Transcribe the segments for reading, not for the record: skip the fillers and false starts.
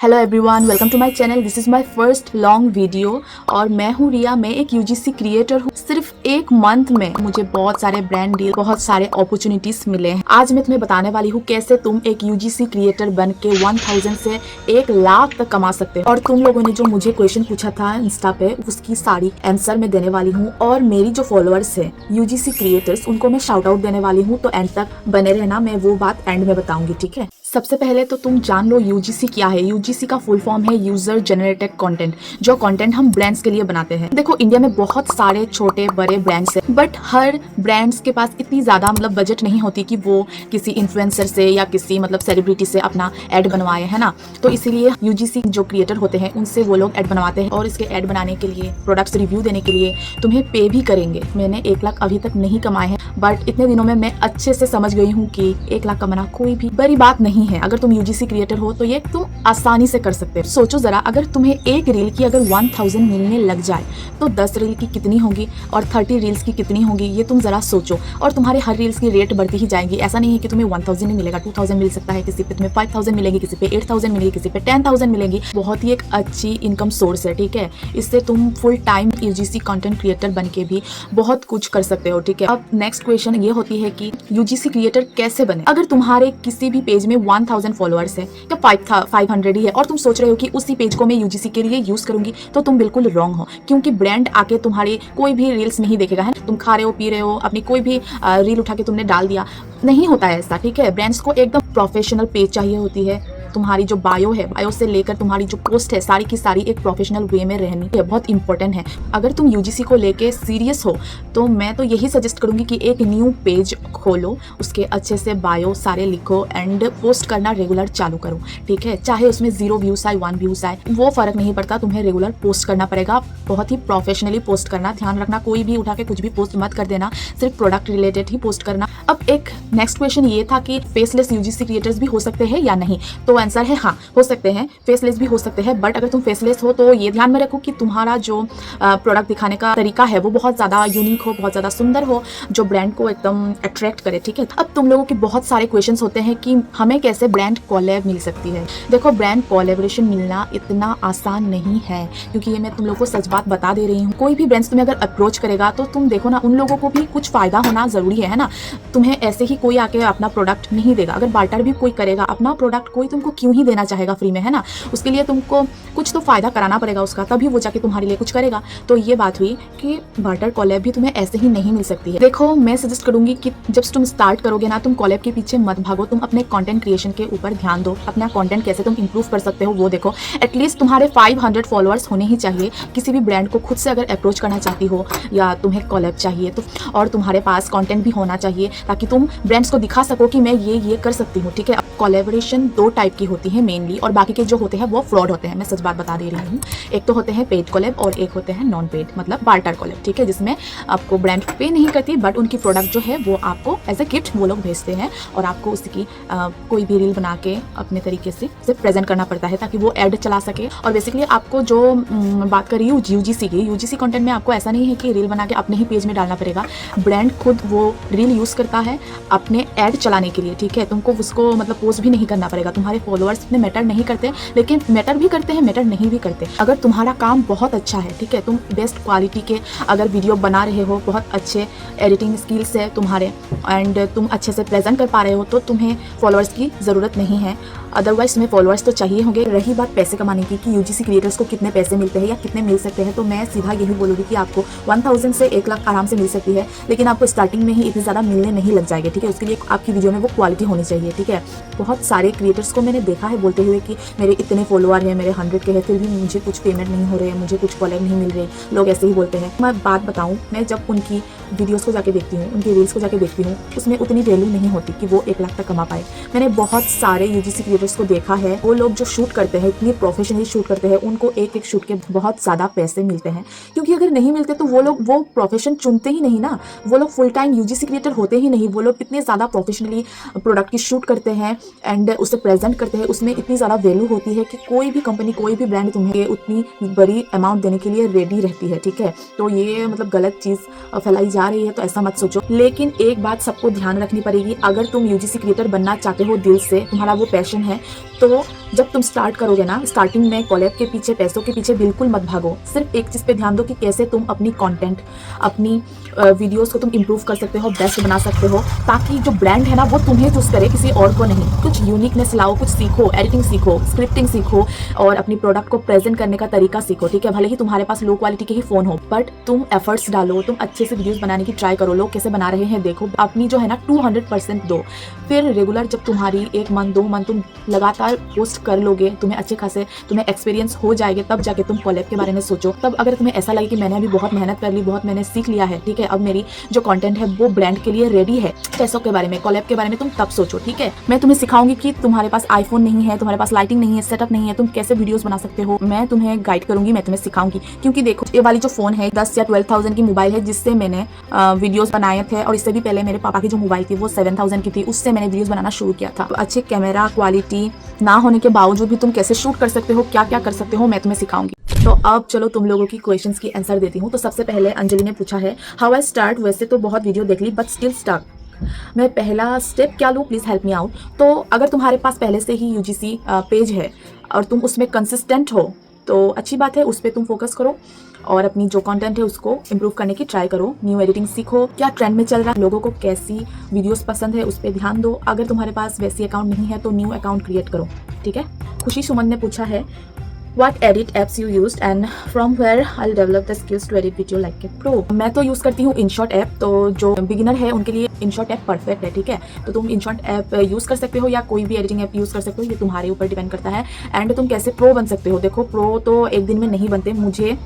Hello everyone, welcome to my channel. This is my first long video और मैं हूँ रिया। मैं एक यूजीसी क्रिएटर हूँ। सिर्फ एक मंथ में मुझे बहुत सारे ब्रांड डील, बहुत सारे अपॉर्चुनिटीज मिले हैं। आज मैं तुम्हें बताने वाली हूँ कैसे तुम एक यूजीसी क्रिएटर बन के 1000 से 1 लाख तक कमा सकते हो। और तुम लोगों ने जो मुझे क्वेश्चन पूछा था इंस्टा पे, उसकी सारी आंसर मैं देने वाली हूँ। और मेरी जो फॉलोअर्स है यूजीसी क्रिएटर्स, उनको मैं शाउट आउट देने वाली हूँ। तो एंड तक बने रहना, मैं वो बात एंड में बताऊंगी, ठीक है। सबसे पहले तो तुम जान लो यूजीसी क्या है। यूजीसी का फुल फॉर्म है यूजर जनरेटेड कंटेंट, जो कंटेंट हम ब्रांड्स के लिए बनाते हैं। देखो, इंडिया में बहुत सारे छोटे बड़े ब्रांड्स हैं, बट हर ब्रांड्स के पास इतनी ज्यादा बजट नहीं होती कि वो किसी इन्फ्लुएंसर से या किसी सेलिब्रिटी से अपना एड बनवाए, है ना। तो इसीलिए यूजीसी जो क्रिएटर होते हैं उनसे वो लोग एड बनवाते हैं, और इसके एड बनाने के लिए, प्रोडक्ट्स रिव्यू देने के लिए तुम्हें पे भी करेंगे। मैंने 1 लाख अभी तक नहीं कमाए हैं, बट इतने दिनों में मैं अच्छे से समझ गई हूँ कि 1 लाख कमाना कोई भी बड़ी बात नहीं है। अगर तुम यूजीसी क्रिएटर हो तो ये तुम आसानी से कर सकते हो। सोचो जरा, अगर तुम्हें एक रील की अगर 1000 मिलने लग जाए तो 10 रील की कितनी होगी और 30 रील्स की कितनी होगी, ये तुम जरा सोचो। और तुम्हारे हर रील्स की रेट बढ़ती ही जाएगी। ऐसा नहीं है कि तुम्हें 1000 ही मिलेगा, 2000 मिल सकता है, किसी पे तुम्हें 5000 मिलेगी, किसी पे 8000 मिलेगी, किसी पे 10000 मिलेगी। बहुत ही एक अच्छी इनकम सोर्स है, ठीक है। इससे तुम full time UGC content creator बन के भी बहुत कुछ कर सकते हो, ठीक है। अब नेक्स्ट क्वेश्चन ये होती है कि यूजीसी क्रिएटर कैसे बने। अगर तुम्हारे किसी भी पेज में 1000 फॉलोअर्स है या 500 ही है और तुम सोच रहे हो कि उसी पेज को मैं यूजीसी के लिए यूज करूंगी, तो तुम बिल्कुल रॉन्ग हो। क्योंकि ब्रांड आके तुम्हारी कोई भी रील्स नहीं देखेगा, है। तुम खा रहे हो, पी रहे हो, अपनी कोई भी रील उठा के तुमने डाल दिया, नहीं होता है ऐसा, ठीक है। ब्रांड्स को एकदम प्रोफेशनल पेज चाहिए होती है। तुम्हारी जो बायो है, बायो से लेकर तुम्हारी जो पोस्ट है, सारी की सारी एक प्रोफेशनल वे में रहनी है, बहुत इंपॉर्टेंट है। अगर तुम यूजीसी को लेके सीरियस हो तो मैं तो यही सजेस्ट करूंगी कि एक न्यू पेज खोलो, उसके अच्छे से बायो सारे लिखो एंड पोस्ट करना रेगुलर चालू करो, ठीक है। चाहे उसमें 0 व्यूज आए, 1 व्यूज आए, वो फर्क नहीं पड़ता, तुम्हें रेगुलर पोस्ट करना पड़ेगा। बहुत ही प्रोफेशनली पोस्ट करना, ध्यान रखना, कोई भी उठा के कुछ भी पोस्ट मत कर देना, सिर्फ प्रोडक्ट रिलेटेड ही पोस्ट करना। अब एक नेक्स्ट क्वेश्चन ये था कि फेसलेस यूजीसी क्रिएटर्स भी हो सकते हैं या नहीं। तो आंसर है हाँ, हो सकते हैं, फेसलेस भी हो सकते हैं। बट अगर तुम फेसलेस हो तो ये ध्यान में रखो कि तुम्हारा जो प्रोडक्ट दिखाने का तरीका है वो बहुत ज़्यादा यूनिक हो, बहुत ज़्यादा सुंदर हो, जो ब्रांड को एकदम अट्रैक्ट करे, ठीक है। अब तुम लोगों के बहुत सारे क्वेश्चंस होते हैं कि हमें कैसे ब्रांड कोलैब मिल सकती है। देखो, ब्रांड कोलैबोरेशन मिलना इतना आसान नहीं है, क्योंकि ये मैं तुम लोगों को सच बात बता दे रही हूँ। कोई भी ब्रांड्स तुम्हें अगर अप्रोच करेगा तो तुम देखो ना, उन लोगों को भी कुछ फायदा होना जरूरी है ना। तुम्हें ऐसे ही कोई आके अपना प्रोडक्ट नहीं देगा। अगर बार्टर भी कोई करेगा अपना प्रोडक्ट, कोई तुमको क्यों ही देना चाहेगा फ्री में, है ना। उसके लिए तुमको कुछ तो फायदा कराना पड़ेगा उसका, तभी वो जाके तुम्हारे लिए कुछ करेगा। तो ये बात हुई कि बार्टर कोलैब भी तुम्हें ऐसे ही नहीं मिल सकती है। देखो, मैं सजेस्ट करूंगी कि जब तुम स्टार्ट करोगे ना, तुम कोलैब के पीछे मत भागो, तुम अपने कंटेंट क्रिएशन के ऊपर ध्यान दो। अपना कंटेंट कैसे तुम इंप्रूव कर सकते हो वो देखो। एटलीस्ट तुम्हारे 500 फॉलोअर्स होने ही चाहिए। किसी भी ब्रांड को खुद से अगर अप्रोच करना चाहती हो या तुम्हें कोलैब चाहिए तो, और तुम्हारे पास कंटेंट भी होना चाहिए ताकि तुम ब्रांड्स को दिखा सको कि मैं ये कर सकती हूँ, ठीक है। कोलैबोरेशन 2 टाइप की होती है मेनली, और बाकी के जो होते हैं वो फ्रॉड होते हैं। मैं सच बात बता दे रही हूँ। एक तो होते हैं पेड कोलैब और एक होते हैं नॉन पेड, मतलब बार्टर कोलैब, ठीक है, जिसमें आपको ब्रांड पे नहीं करती, बट उनकी प्रोडक्ट जो है वो आपको एज अ गिफ्ट वो लोग भेजते हैं, और आपको उसकी कोई भी रील बना के अपने तरीके से प्रेजेंट करना पड़ता है ताकि वो एड चला सके। और बेसिकली आपको जो बात कर रही हूँ यूजीसी की, यूजीसी कंटेंट में आपको ऐसा नहीं है कि रील बना के अपने ही पेज में डालना पड़ेगा। ब्रांड खुद वो रील यूज करता है अपने एड चलाने के लिए, ठीक है। तुमको उसको पोस्ट भी नहीं करना पड़ेगा। तुम्हारे फॉलोअर्स इतने मैटर नहीं करते, लेकिन मैटर भी करते हैं, मैटर नहीं भी करते। अगर तुम्हारा काम बहुत अच्छा है, ठीक है, तुम बेस्ट क्वालिटी के अगर वीडियो बना रहे हो, बहुत अच्छे एडिटिंग स्किल्स है तुम्हारे, एंड तुम अच्छे से प्रेजेंट कर पा रहे हो, तो तुम्हें फॉलोअर्स की ज़रूरत नहीं है। अदरवाइज तुम्हें फॉलोअर्स तो चाहिए होंगे। रही बात पैसे कमाने की कि यूजीसी क्रिएटर्स को कितने पैसे मिलते हैं या कितने मिल सकते हैं, तो मैं सीधा यही बोलूँगी कि आपको 1000 से 1 लाख आराम से मिल सकती है, लेकिन आपको स्टार्टिंग में ही इतनी ज़्यादा मिलने नहीं लग जाएगी, ठीक है। उसके लिए आपकी वीडियो में वो क्वालिटी होनी चाहिए, ठीक है। बहुत सारे क्रिएटर्स को मैंने देखा है बोलते हुए कि मेरे इतने फॉलोअर हैं, मेरे 100 के हैं, फिर भी मुझे कुछ पेमेंट नहीं हो रही है, मुझे कुछ कोलैब नहीं मिल रही। लोग ऐसे ही बोलते हैं। मैं बात बताऊँ, मैं जब उनकी वीडियोस को जाके देखती हूँ, उनकी रील्स को जाके देखती हूँ, उसमें उतनी वैल्यू नहीं होती कि वो 1 लाख तक कमा पाए। मैंने बहुत सारे यूजीसी क्रिएटर्स को देखा है, वो लोग जो शूट करते हैं, इतनी प्रोफेशनली शूट करते हैं, उनको एक शूट के बहुत ज़्यादा पैसे मिलते हैं। क्योंकि अगर नहीं मिलते तो वो लोग वो प्रोफेशन चुनते ही नहीं ना, वो लोग फुल टाइम यूजीसी क्रिएटर होते ही नहीं। वो लोग इतने ज़्यादा प्रोफेशनली प्रोडक्ट की शूट करते हैं, एंड उसे प्रेजेंट करते हैं, उसमें इतनी ज़्यादा वैल्यू होती है कि कोई भी कंपनी, कोई भी ब्रांड तुम्हें उतनी बड़ी अमाउंट देने के लिए रेडी रहती है, ठीक है। तो ये मतलब गलत चीज़ फैलाई जा रही है, तो ऐसा मत सोचो। लेकिन एक बात सबको ध्यान रखनी पड़ेगी, अगर तुम यूजीसी क्रिएटर बनना चाहते हो दिल से, तुम्हारा वो पैशन है, तो जब तुम स्टार्ट करोगे ना, स्टार्टिंग में कॉलेब के पीछे, पैसों के पीछे बिल्कुल मत भागो। सिर्फ एक चीज़ पे ध्यान दो कि कैसे तुम अपनी कंटेंट, अपनी वीडियोस को तुम इंप्रूव कर सकते हो, बेस्ट बना सकते हो, ताकि जो ब्रांड है ना वो तुम्हें चूज करे, किसी और को नहीं। कुछ यूनिकनेस लाओ, कुछ सीखो, एडिटिंग सीखो, स्क्रिप्टिंग सीखो और अपनी प्रोडक्ट को प्रेजेंट करने का तरीका सीखो, ठीक है। भले ही तुम्हारे पास लो क्वालिटी के ही फोन हो, बट तुम एफर्ट्स डालो, तुम अच्छे से वीडियोस बनाने की ट्राई करो, लोग कैसे बना रहे हैं देखो, अपनी जो है ना 200% दो। फिर रेगुलर जब तुम्हारी 1 मंथ 2 मंथ तुम लगातार पोस्ट कर लोगे, तुम्हें अच्छे खासे तुम्हें एक्सपीरियंस हो जाएगा, तब जाके तुम कॉलेब के बारे में सोचो। तब अगर तुम्हें ऐसा लगे कि मैंने अभी बहुत मेहनत कर ली, बहुत मैंने सीख लिया है, ठीक है, अब मेरी जो कंटेंट है वो ब्रांड के लिए रेडी है, पैसों के बारे में, कॉलेब के बारे में तुम तब सोचो, ठीक है। मैं तुम्हें सिखाऊंगी कि तुम्हारे पास आईफोन नहीं है, तुम्हारे पास लाइटिंग नहीं है, सेटअप नहीं है, तुम कैसे वीडियोस बना सकते हो, मैं तुम्हें गाइड करूंगी, मैं तुम्हें सिखाऊंगी। क्योंकि देखो, ये वाली जो फोन है 10 या 12,000 की मोबाइल है, जिससे मैंने वीडियोस बनाए थे, और इससे भी पहले मेरे पापा की जो मोबाइल थी वो 7,000 की थी, उससे मैंने वीडियोस बनाना शुरू किया था। तो अच्छे कैमरा क्वालिटी ना होने के बावजूद भी तुम कैसे शूट कर सकते हो, क्या क्या कर सकते हो, मैं तुम्हें सिखाऊंगी। तो अब चलो तुम लोगों की क्वेश्चंस की आंसर देती हूँ। तो सबसे पहले अंजलि ने पूछा है, हाउ आई स्टार्ट। वैसे तो बहुत वीडियो देख ली बट स्टिल स्टक, मैं पहला स्टेप क्या लूँ, प्लीज़ हेल्प मी आउट। तो अगर तुम्हारे पास पहले से ही यूजीसी पेज है और तुम उसमें कंसिस्टेंट हो तो अच्छी बात है, उस पर तुम फोकस करो और अपनी जो कंटेंट है उसको इम्प्रूव करने की ट्राई करो। न्यू एडिटिंग सीखो, क्या ट्रेंड में चल रहा है, लोगों को कैसी वीडियोस पसंद है, उस पर ध्यान दो। अगर तुम्हारे पास वैसी अकाउंट नहीं है तो न्यू अकाउंट क्रिएट करो, ठीक है। खुशी सुमन ने पूछा है, What edit apps you used and from where I'll develop the skills to edit video like a pro। मैं तो यूज़ करती हूँ InShot ऐप, तो जो बिगिनर है उनके लिए InShot ऐप परफेक्ट है, ठीक है। तो तुम InShot ऐप यूज़ कर सकते हो या कोई भी एडिटिंग ऐप यूज़ कर सकते हो, ये तुम्हारे ऊपर डिपेंड करता है। एंड तुम कैसे प्रो बन सकते हो, देखो प्रो तो एक दिन में नहीं बनते, मुझे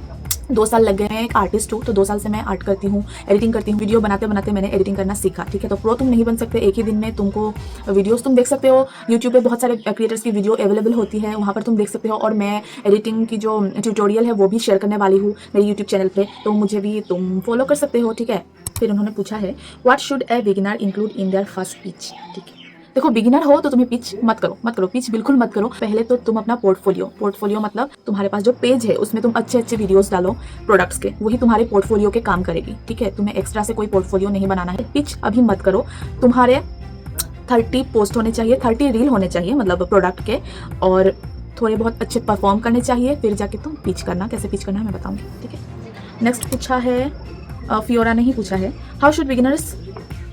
2 साल लग गए। मैं एक आर्टिस्ट हूँ, तो 2 साल से मैं आर्ट करती हूँ, एडिटिंग करती हूँ, वीडियो बनाते बनाते मैंने एडिटिंग करना सीखा, ठीक है। तो प्रो तुम नहीं बन सकते एक ही दिन में। तुमको वीडियोस तुम देख सकते हो, यूट्यूब पे बहुत सारे क्रिएटर्स की वीडियो अवेलेबल होती है, वहाँ पर तुम देख सकते हो। और मैं एडिटिंग की जो ट्यूटोरियल है वो भी शेयर करने वाली हूँ मेरे यूट्यूब चैनल पे, तो मुझे भी तुम फॉलो कर सकते हो, ठीक है। फिर उन्होंने पूछा है, what should a beginner include in their first pitch, ठीक है। देखो, बिगिनर हो तो तुम्हें पिच मत करो, पिच बिल्कुल मत करो। पहले तो तुम अपना पोर्टफोलियो मतलब तुम्हारे पास जो पेज है उसमें तुम अच्छे अच्छे वीडियोस डालो प्रोडक्ट्स के, वही तुम्हारे पोर्टफोलियो के काम करेगी, ठीक है। तुम्हें एक्स्ट्रा से कोई पोर्टफोलियो नहीं बनाना है। पिच अभी मत करो, तुम्हारे 30 पोस्ट होने चाहिए, 30 रील होने चाहिए मतलब प्रोडक्ट के, और थोड़े बहुत अच्छे परफॉर्म करने चाहिए, फिर जाके तुम पिच करना। कैसे पिच करना है मैं बताऊंगी, ठीक है। नेक्स्ट पूछा है, फियोरा ने ही पूछा है, how should beginners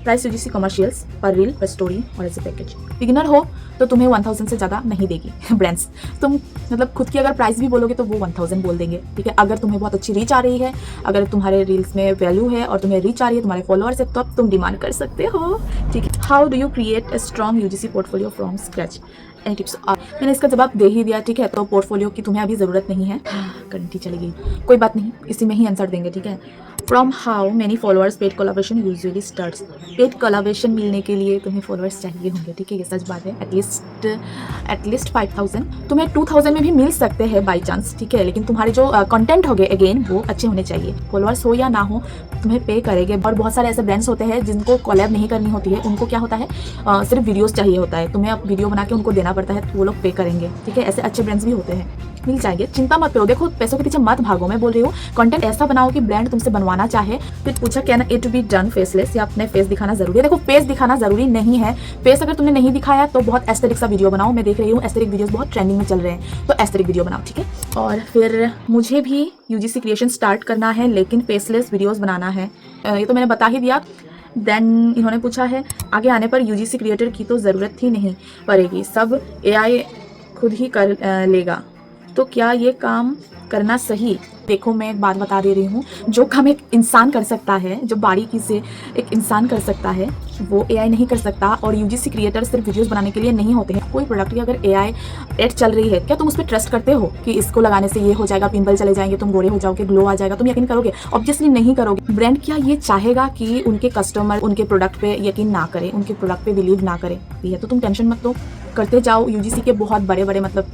price UGC commercials पर रील, पर स्टोरी और एज ए पैकेज। बिगिनर हो तो तुम्हें 1000 से ज़्यादा नहीं देगी ब्रांड्स। तुम मतलब खुद की अगर प्राइस भी बोलोगे तो वो 1000 बोल देंगे, ठीक है। अगर तुम्हें बहुत अच्छी रीच आ रही है, अगर तुम्हारे रील्स में वैल्यू है और तुम्हें रीच आ रही है, तुम्हारे फॉलोअर्स है, तो अब तुम डिमांड कर सकते हो, ठीक है। How do you create a strong UGC portfolio from scratch, any tips. मैंने इसका जवाब दे ही दिया, ठीक है। तो पोर्टफोलियो की तुम्हें अभी ज़रूरत नहीं है, घंटी चली गई, कोई बात नहीं, इसी में ही आंसर देंगे, ठीक है। From how many followers paid collaboration usually starts. Paid collaboration मिलने के लिए तुम्हें फॉलोअर्स चाहिए होंगे, ठीक है, ये सच बात है। एटलीस्ट 5000, तुम्हें 2000 में भी मिल सकते हैं बाई चांस, ठीक है। लेकिन तुम्हारे जो कंटेंट होंगे अगेन वो अच्छे होने चाहिए। फॉलोअर्स हो या ना हो तुम्हें पे करेंगे। और बहुत सारे ऐसे ब्रांड्स होते हैं जिनको कोलैब नहीं करनी होती है, उनको क्या होता है, सिर्फ वीडियोस चाहिए होता है, तुम्हें अब वीडियो बना के उनको देना पड़ता है, तो वो लोग पे करेंगे, ठीक है। ऐसे अच्छे ब्रांड्स भी होते हैं, मिल जाएंगे, चिंता मत करो। देखो, पैसों के पीछे मत भागो, मैं बोल रही हूँ कंटेंट ऐसा बनाओ कि ब्रांड तुमसे बनवाना चाहे। फिर पूछा, can it be done faceless, या अपने फेस दिखाना जरूरी है। देखो, फेस दिखाना जरूरी नहीं है। फेस अगर तुमने नहीं दिखाया तो बहुत एस्थेटिक सा वीडियो बनाओ। मैं देख रही हूँ एस्थेटिक वीडियोस बहुत ट्रेंडिंग में चल रहे हैं, तो एस्थेटिक वीडियो बनाओ, ठीक है। और फिर मुझे भी यूजीसी क्रिएशन स्टार्ट करना है लेकिन फेसलेस वीडियोस बनाना है, ये तो मैंने बता ही दिया। देन इन्होंने पूछा है, आगे आने पर यूजीसी क्रिएटर की तो ज़रूरत ही नहीं पड़ेगी, सब एआई खुद ही कर लेगा, तो क्या ये काम करना सही। देखो, मैं एक बात बता दे रही हूँ, जो काम एक इंसान कर सकता है, जो बारीकी से एक इंसान कर सकता है, वो एआई नहीं कर सकता। और यूजीसी क्रिएटर सिर्फ वीडियोस बनाने के लिए नहीं होते हैं। कोई प्रोडक्ट की अगर एआई एड चल रही है, क्या तुम उस पर ट्रस्ट करते हो कि इसको लगाने से ये हो जाएगा, पिंपल चले जाएंगे, तुम गोरे हो जाओगे, ग्लो आ जाएगा, तुम यकीन करोगे? ऑब्वियसली नहीं करोगे। ब्रांड क्या ये चाहेगा कि उनके कस्टमर उनके प्रोडक्ट पे यकीन ना करें, उनके प्रोडक्ट पे बिलीव ना करें? ये तो तुम टेंशन मत लो, करते जाओ। यूजीसी के बहुत बड़े बड़े मतलब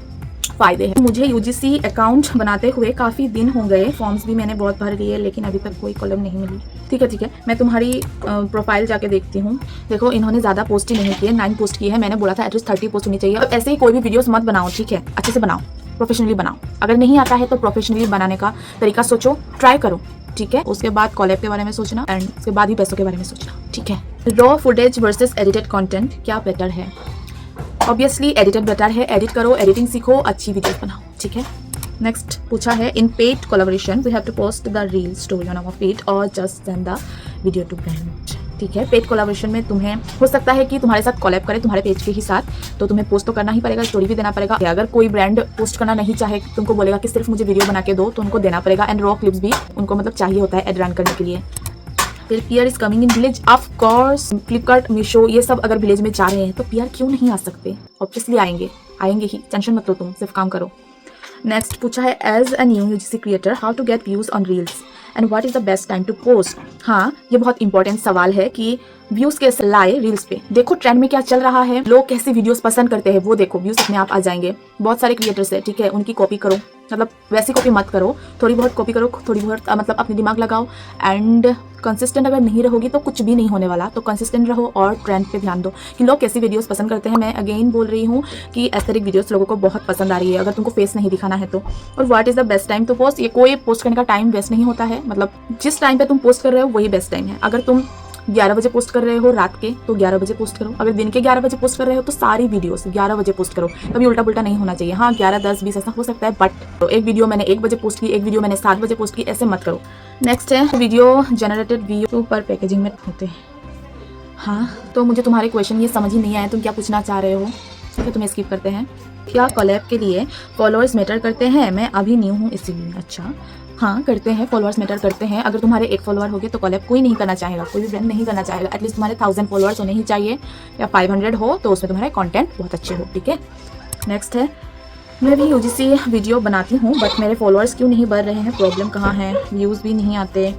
फायदे हैं। मुझे यूजीसी अकाउंट बनाते हुए काफ़ी दिन हो गए, फॉर्म्स भी मैंने बहुत भर लिए, लेकिन अभी तक कोई कॉलम नहीं मिली। ठीक है, मैं तुम्हारी प्रोफाइल जाके देखती हूँ। देखो इन्होंने ज़्यादा पोस्ट ही नहीं किए, 9 पोस्ट की है। मैंने बोला था एटलीस्ट 30 पोस्ट होनी चाहिए। अब ऐसे ही कोई भी वीडियोस मत बनाओ, ठीक है, अच्छे से बनाओ, प्रोफेशनली बनाओ। अगर नहीं आता है तो प्रोफेशनली बनाने का तरीका सोचो, ट्राई करो, ठीक है। उसके बाद कॉलेब के बारे में सोचना एंड उसके बाद ही पैसों के बारे में सोचना, ठीक है। Raw footage versus edited content, क्या बेटर है? ऑब्वियसली एडिटेड बेटर है। एडिट करो, एडिटिंग सीखो, अच्छी वीडियोस बनाओ, ठीक है। नेक्स्ट पूछा है, in paid collaboration we have to post the reel story on our feed और just send the video to brand. ठीक है, पेड कोलैबोरेशन में तुम्हें हो सकता है कि तुम्हारे साथ कोलैब करे तुम्हारे पेज के ही साथ, तो तुम्हें पोस्ट तो करना ही पड़ेगा, स्टोरी भी देना पड़ेगा। अगर कोई ब्रांड पोस्ट करना नहीं चाहे, तुमको बोलेगा कि सिर्फ मुझे वीडियो बना के दो, तो उनको देना पड़ेगा। एंड रॉ क्लिप्स भी उनको मतलब चाहिए होता है एड रन करने के लिए। फिर PR is coming in village, of course. Flipkart, Meesho, ये सब अगर विलेज में जा रहे हैं तो पीआर क्यों नहीं आ सकते? ऑब्वियसली आएंगे ही, टेंशन मत लो, तुम सिर्फ काम करो। नेक्स्ट पूछा है, as a new UGC creator how to get views on reels and what is the best time to post. हाँ, ये बहुत इंपॉर्टेंट सवाल है कि व्यूज कैसे लाए रील्स पे। देखो ट्रेंड में क्या चल रहा है, लोग कैसी वीडियोस पसंद करते हैं, वो देखो, व्यूज अपने आप आ जाएंगे। बहुत सारे क्रिएटर्स है, ठीक है, उनकी कॉपी करो, मतलब वैसी कॉपी मत करो, थोड़ी बहुत कॉपी करो, थोड़ी बहुत मतलब अपने दिमाग लगाओ। एंड कंसिस्टेंट अगर नहीं रहोगी तो कुछ भी नहीं होने वाला, तो कंसिस्टेंट रहो और ट्रेंड पे ध्यान दो कि लोग कैसी वीडियोस पसंद करते हैं। मैं अगेन बोल रही हूँ कि एस्थेटिक वीडियोस लोगों को बहुत पसंद आ रही है, अगर तुमको फेस नहीं दिखाना है तो। और what is the best time to post, ये कोई पोस्ट करने का टाइम वेस्ट नहीं होता है, मतलब जिस टाइम पे तुम पोस्ट कर रहे हो वही बेस्ट टाइम है। अगर तुम 11 बजे पोस्ट कर रहे हो रात के, तो 11 बजे पोस्ट करो। अगर दिन के 11 बजे पोस्ट कर रहे हो तो सारी वीडियोस 11 बजे पोस्ट करो। कभी उल्टा पुल्टा नहीं होना चाहिए। हाँ, 11, 10, 20 ऐसा हो सकता है, बट तो एक वीडियो मैंने 1 बजे पोस्ट की, एक वीडियो मैंने 7 बजे पोस्ट की, ऐसे मत करो। नेक्स्ट है, वीडियो जनरेटेड व्यू पर पैकेजिंग में होते हैं। हाँ, तो मुझे तुम्हारे क्वेश्चन ये समझ ही नहीं आया, तुम क्या पूछना चाह रहे हो, ठीक है, तुम्हें स्किप करते हैं। क्या कोलैब के लिए फॉलोअर्स मैटर करते हैं? मैं अभी न्यू हूँ इसीलिए। अच्छा, हाँ करते हैं, फॉलोअर्स मैटर करते हैं। अगर तुम्हारे 1 फॉलोअर हो गए तो कोलैब कोई नहीं करना चाहेगा, कोई भी ब्रांड नहीं करना चाहेगा। एटलीस्ट तुम्हारे 1000 फॉलोअर्स होने ही चाहिए, या 500 हो तो उसमें तुम्हारे कंटेंट बहुत अच्छे हो, ठीक है। नेक्स्ट है, मैं भी यूजीसी वीडियो बनाती हूँ बट मेरे फॉलोअर्स क्यों नहीं बढ़ रहे हैं? प्रॉब्लम कहाँ है? व्यूज़ भी नहीं आते।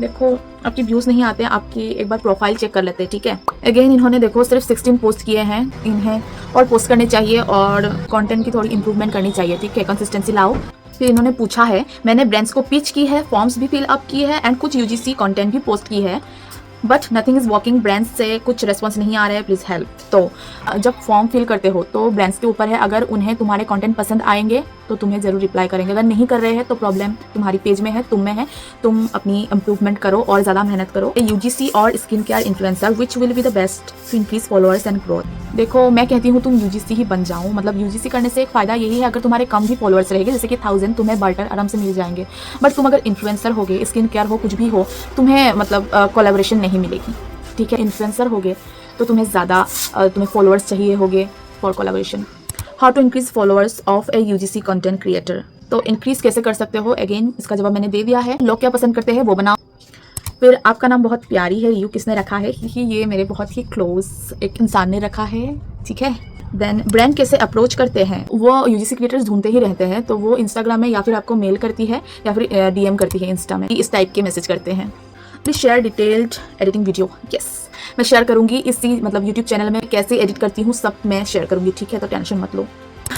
देखो आपकी व्यूज़ नहीं आते, आपकी एक बार प्रोफाइल चेक कर लेते हैं, ठीक है। अगेन इन्होंने देखो सिर्फ 16 पोस्ट किए हैं, इन्हें और पोस्ट करने चाहिए और कंटेंट की थोड़ी इंप्रूवमेंट करनी चाहिए, ठीक है, कंसिस्टेंसी लाओ। फिर इन्होंने पूछा है, मैंने ब्रांड्स को पिच की है, फॉर्म्स भी फिल अप की है एंड कुछ यूजीसी कंटेंट भी पोस्ट की है, but nothing is working. Brands से कुछ रेस्पॉन्स नहीं आ रहा है, प्लीज़ हेल्प। तो जब फॉर्म फिल करते हो तो ब्रांड्स के ऊपर है, अगर उन्हें तुम्हारे कंटेंट पसंद आएंगे तो तुम्हें ज़रूर रिप्लाई करेंगे। अगर नहीं कर रहे हैं तो प्रॉब्लम तुम्हारी पेज में है, तुम में है। तुम अपनी इंप्रूवमेंट करो और ज़्यादा मेहनत करो। यूजीसी और skin care influencer which will be the best to increase followers and growth. देखो मैं कहती हूँ तुम यूजीसी ही बन जाओ, मतलब यूजीसी करने से एक फ़ायदा यही है, अगर तुम्हारे कम भी फॉलोअर्स रहेंगे, जैसे कि 1000, तुम्हें बार्टर आराम से मिल जाएंगे। बट तुम अगर इन्फ्लुएंसर हो गए, स्किन केयर हो, कुछ भी हो, तुम्हें मतलब कोलैबोरेशन नहीं मिलेगी, ठीक है। इन्फ्लुएंसर हो गए तो तुम्हें ज़्यादा तुम्हें फॉलोअर्स चाहिए होंगे for collaboration. How to increase followers of a UGC content creator, तो इंक्रीज कैसे कर सकते हो? अगेन इसका जवाब मैंने दे दिया है, लोग क्या पसंद करते हैं वो बनाओ। फिर आपका नाम बहुत प्यारी है, रियू किसने रखा है? ये मेरे बहुत ही क्लोज एक इंसान ने रखा है, ठीक है। देन ब्रांड कैसे अप्रोच करते हैं? वो यूजीसी क्रिएटर्स ढूंढते ही रहते हैं, तो वो इंस्टाग्राम में या फिर आपको मेल करती है या फिर डीएम करती है इंस्टा में, इस टाइप के मैसेज करते हैं। Please share detailed editing video. Yes, मैं शेयर करूंगी इसी मतलब यूट्यूब चैनल में कैसे एडिट करती हूँ, सब मैं शेयर करूंगी, ठीक है, तो टेंशन मत लो।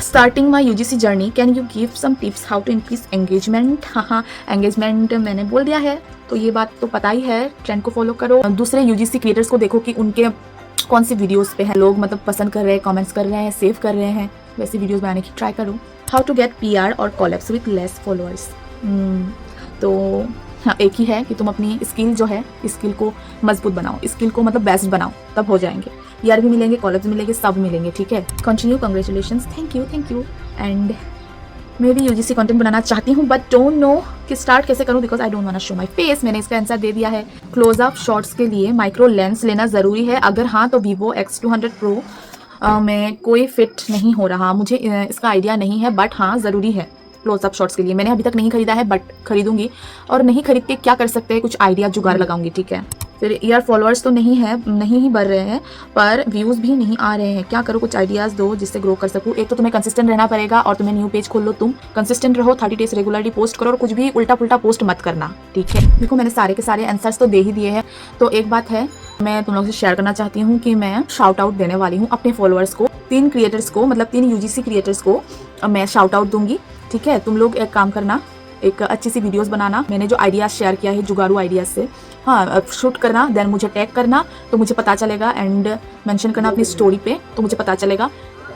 Starting my UGC journey, can you give some tips how to increase engagement? हाँ, एंगेजमेंट मैंने बोल दिया है, तो ये बात तो पता ही है, ट्रेंड को फॉलो करो। दूसरे यूजीसी क्रिएटर्स को देखो कि उनके कौन सी वीडियोस पे है लोग मतलब पसंद कर रहे हैं, कमेंट्स कर रहे हैं, सेव कर रहे हैं, वैसी वीडियोस बनाने की ट्राई करो। हाउ टू गेट पीआर और कोलैब्स विद लेस फॉलोअर्स, तो हाँ एक ही है कि तुम अपनी स्किल जो है, स्किल को मजबूत बनाओ, स्किल को मतलब बेस्ट बनाओ, तब हो जाएंगे। पीआर भी मिलेंगे, कॉलेज भी मिलेंगे, सब मिलेंगे, ठीक है। Continue, congratulations, thank you. And मैं भी यूजीसी कंटेंट बनाना चाहती हूँ बट डोंट नो कि स्टार्ट कैसे करूँ, because I don't want to show my face. मैंने इसका आंसर दे दिया है। क्लोज अप शॉट्स के लिए माइक्रो लेंस लेना ज़रूरी है? अगर हाँ तो वीवो X200 Pro में कोई फिट नहीं हो रहा, मुझे इसका आइडिया नहीं है, बट हाँ ज़रूरी है क्लोज अप शॉट्स के लिए। मैंने अभी तक नहीं खरीदा है बट खरीदूंगी, और नहीं खरीद के क्या कर सकते हैं, कुछ आइडिया जुगाड़ लगाऊंगी, ठीक है। फिर यार फॉलोअर्स तो नहीं ही बढ़ रहे हैं पर व्यूज़ भी नहीं आ रहे हैं, क्या करो, कुछ आइडियाज़ दो जिससे ग्रो कर सकूँ। एक तो तुम्हें कंसिस्टेंट रहना पड़ेगा और तुम्हें न्यू पेज खोल लो, तुम कंसिस्टेंट रहो, 30 डेज रेगुलरली पोस्ट करो और कुछ भी उल्टा पुल्टा पोस्ट मत करना, ठीक है। देखो मैंने सारे के सारे आंसर्स तो दे ही दिए हैं, तो एक बात है मैं तुम लोगों से शेयर करना चाहती हूँ कि मैं शाउट आउट देने वाली हूँ अपने फॉलोअर्स को, 3 क्रिएटर्स को, मतलब 3 यूजीसी क्रिएटर्स को मैं शाउट आउट दूंगी। ठीक है, तुम लोग एक काम करना, एक अच्छी सी वीडियोस बनाना। मैंने जो आइडियाज शेयर किया है जुगाड़ू आइडियाज से, हाँ, शूट करना, देन मुझे टैग करना तो मुझे पता चलेगा, एंड मेंशन करना अपनी स्टोरी पे तो मुझे पता चलेगा।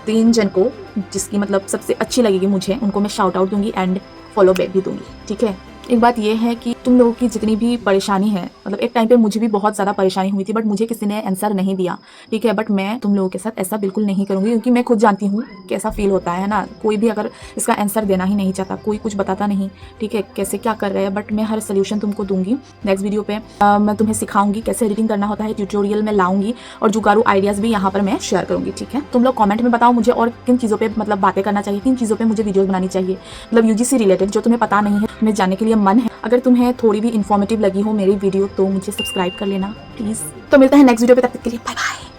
3 जन को जिसकी मतलब सबसे अच्छी लगेगी मुझे, उनको मैं शाउट आउट दूंगी एंड फॉलो बैक भी दूंगी। ठीक है, एक बात ये है कि तुम लोगों की जितनी भी परेशानी है, मतलब एक टाइम पे मुझे भी बहुत ज़्यादा परेशानी हुई थी, बट मुझे किसी ने आंसर नहीं दिया। ठीक है, बट मैं तुम लोगों के साथ ऐसा बिल्कुल नहीं करूँगी, क्योंकि मैं खुद जानती हूँ कैसा फील होता है ना। कोई भी अगर इसका आंसर देना ही नहीं चाहता, कोई कुछ बताता नहीं, ठीक है, कैसे क्या कर रहे हैं, बट मैं हर सोल्यूशन तुमको दूंगी। नेक्स्ट वीडियो पे मैं तुम्हें सिखाऊंगी कैसे एडिटिंग करना होता है, ट्यूटोरियल में लाऊंगी, और जुगाड़ू आइडियाज़ भी यहाँ पर मैं शेयर करूँगी। ठीक है, तुम लोग कॉमेंट में बताओ मुझे और किन चीज़ों पर मतलब बातें करना चाहिए, किन चीज़ों पर मुझे वीडियोज़ बनानी चाहिए, मतलब UGC रिलेटेड जो तुम्हें पता नहीं है, तुम्हें जानने के लिए मन है। अगर तुम्हें थोड़ी भी इन्फॉर्मेटिव लगी हो मेरी वीडियो तो मुझे सब्सक्राइब कर लेना प्लीज़। तो मिलता है नेक्स्ट वीडियो पे, तब तक के लिए बाय बाय।